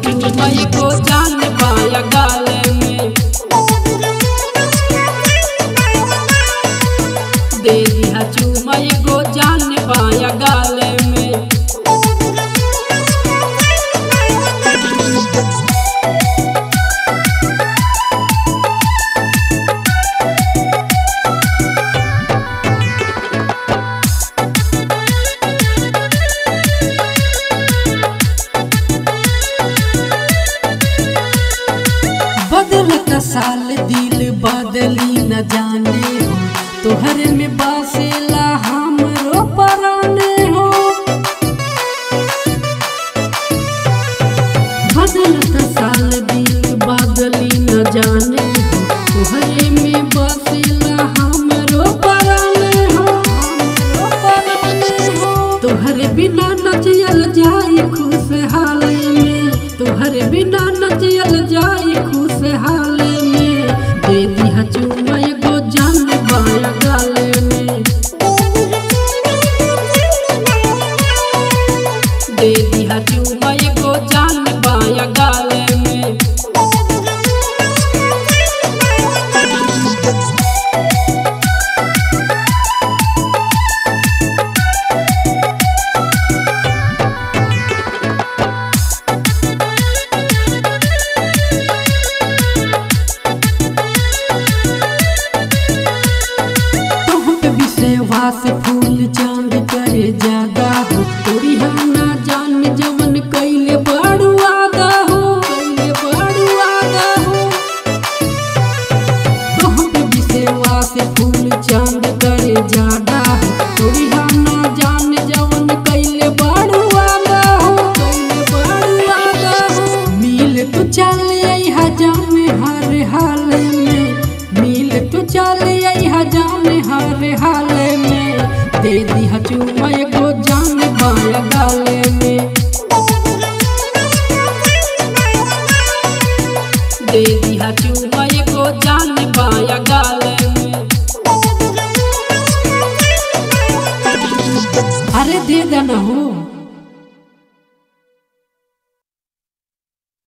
चुमई को जान पाया गाले में दे दिया चुमई को जान पाया गाले में। बदलता साल दिल बदली न जाने हो तोहरे में बसेला हमरो पराने हो। बदलता साल दिल बदली न जाने हो तोहरे में बसेला हमरो पराने हो। तोहरे बिना नचियल जाए खुशहाल में तोहरे बिना नचियल जाए खुशहाल में। दे दिया चुमई को जान पाया गाले में दे दिया चुमई को जान पाया गाले में। से फूल चांद करे ज्यादा हो तोरी हम ना जान जवन कैले बड़ू आदा हो कैले बड़ू आदा हो। तोहर बिसेवा से फूल चांद करे ज्यादा हो तोरी हम ना जान जवन कैले बड़ू आदा हो कैले बड़ू आदा हो। मिल तू चल आई जान हर हाल में मिल तू चल आई जान हर हाल में। दे दिया चुमई को जान पाया गाले में दे दिया चुमई को जान पाया गाले में। अरे दे देना हो।